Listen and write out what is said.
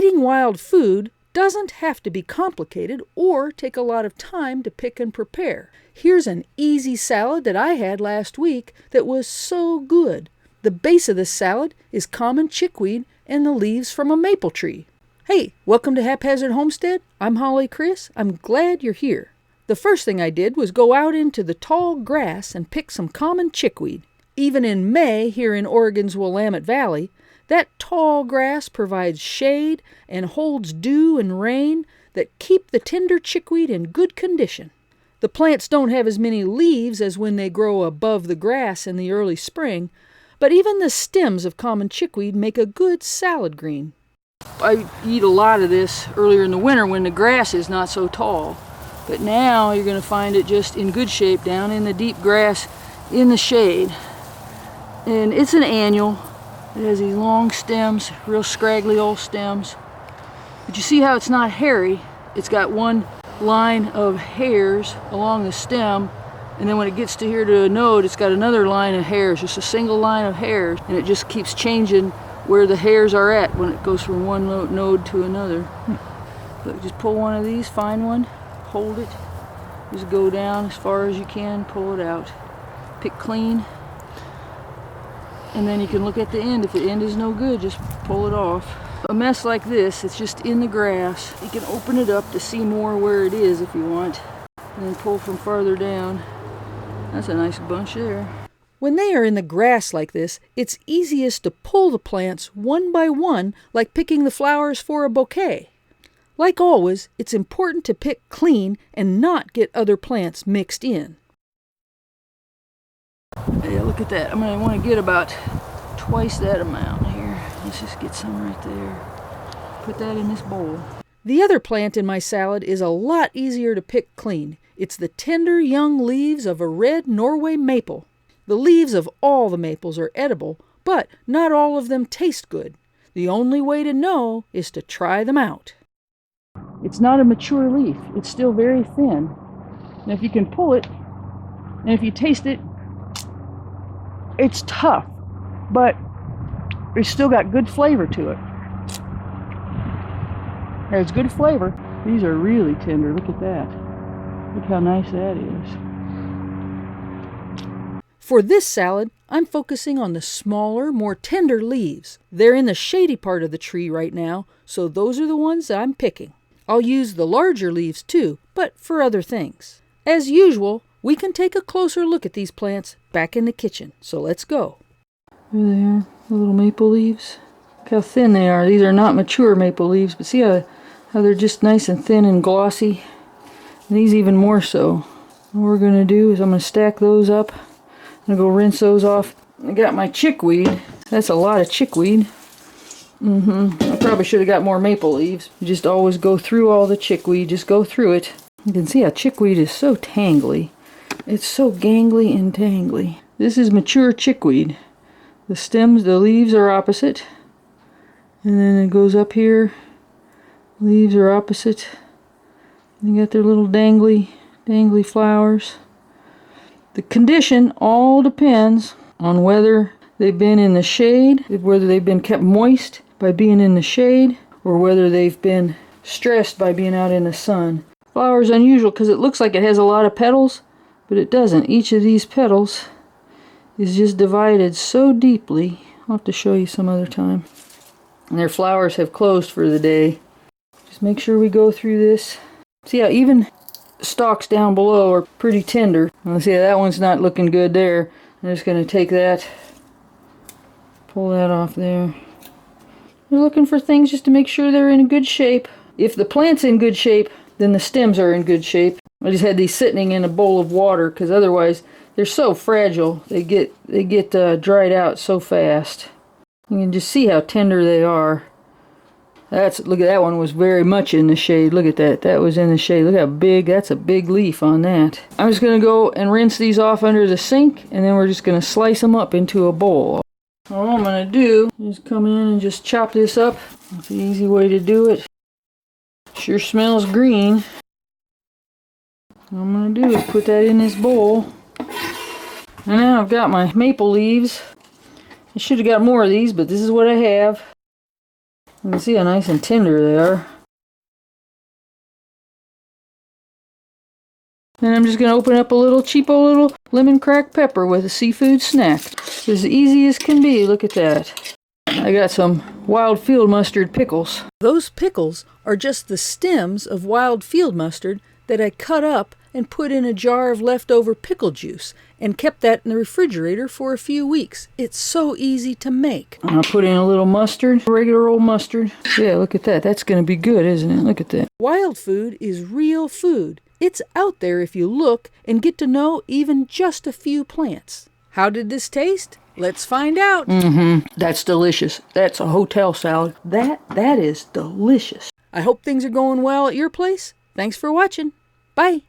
Eating wild food doesn't have to be complicated or take a lot of time to pick and prepare. Here's an easy salad that I had last week that was so good. The base of this salad is common chickweed and the leaves from a maple tree. Hey, welcome to Haphazard Homestead. I'm Holly Chris. I'm glad you're here. The first thing I did was go out into the tall grass and pick some common chickweed. Even in May here in Oregon's Willamette Valley, that tall grass provides shade and holds dew and rain that keep the tender chickweed in good condition. The plants don't have as many leaves as when they grow above the grass in the early spring, but even the stems of common chickweed make a good salad green. I eat a lot of this earlier in the winter when the grass is not so tall, but now you're going to find it just in good shape down in the deep grass in the shade. And it's an annual. It has these long stems, real scraggly old stems. But you see how it's not hairy? It's got one line of hairs along the stem, and then when it gets to here to a node, it's got another line of hairs, just a single line of hairs, and it just keeps changing where the hairs are at when it goes from one node to another. Look, just pull one of these, find one, hold it, just go down as far as you can, pull it out. Pick clean. And then you can look at the end. If the end is no good, just pull it off. A mess like this, it's just in the grass. You can open it up to see more where it is if you want. And then pull from farther down. That's a nice bunch there. When they are in the grass like this, it's easiest to pull the plants one by one, like picking the flowers for a bouquet. Like always, it's important to pick clean and not get other plants mixed in. Yeah, look at that. I'm going to want to get about twice that amount here. Let's just get some right there. Put that in this bowl. The other plant in my salad is a lot easier to pick clean. It's the tender young leaves of a red Norway maple. The leaves of all the maples are edible, but not all of them taste good. The only way to know is to try them out. It's not a mature leaf. It's still very thin. And if you can pull it, and if you taste it, it's tough, but it's still got good flavor to it. There's good flavor. These are really tender. Look at that. Look how nice that is. For this salad, I'm focusing on the smaller, more tender leaves. They're in the shady part of the tree right now, so those are the ones that I'm picking. I'll use the larger leaves too, but for other things. As usual, we can take a closer look at these plants back in the kitchen, so let's go. There they are, the little maple leaves. Look how thin they are. These are not mature maple leaves, but see how they're just nice and thin and glossy? And these even more so. What we're going to do is I'm going to stack those up. I'm going to go rinse those off. I got my chickweed. That's a lot of chickweed. I probably should have got more maple leaves. You just always go through all the chickweed. Just go through it. You can see how chickweed is so tangly. It's so gangly and tangly. This is mature chickweed. The stems, the leaves are opposite. And then it goes up here. Leaves are opposite. They got their little dangly flowers. The condition all depends on whether they've been in the shade, whether they've been kept moist by being in the shade, or whether they've been stressed by being out in the sun. Flower is unusual because it looks like it has a lot of petals, but it doesn't. Each of these petals is just divided so deeply. I'll have to show you some other time. And their flowers have closed for the day. Just make sure we go through this. See how even stalks down below are pretty tender. Let's see, that one's not looking good there. I'm just going to take that, pull that off there. We're looking for things just to make sure they're in good shape. If the plant's in good shape, then the stems are in good shape. I just had these sitting in a bowl of water because otherwise they're so fragile. They get dried out so fast. You can just see how tender they are. Look at that one, was very much in the shade. Look at that. That was in the shade. Look how big. That's a big leaf on that. I'm just going to go and rinse these off under the sink, and then we're just going to slice them up into a bowl. All I'm going to do is come in and just chop this up. That's the easy way to do it. Sure smells green. What I'm going to do is put that in this bowl. And now I've got my maple leaves. I should have got more of these, but this is what I have. You can see how nice and tender they are. And I'm just going to open up a little cheapo little lemon cracked pepper with a seafood snack. It's as easy as can be. Look at that. I got some wild field mustard pickles. Those pickles are just the stems of wild field mustard that I cut up and put in a jar of leftover pickle juice and kept that in the refrigerator for a few weeks. It's so easy to make. I'll put in a little mustard, regular old mustard. Yeah, look at that. That's going to be good, isn't it? Look at that. Wild food is real food. It's out there if you look and get to know even just a few plants. How did this taste? Let's find out. That's delicious. That's a hotel salad. That is delicious. I hope things are going well at your place. Thanks for watching. Bye.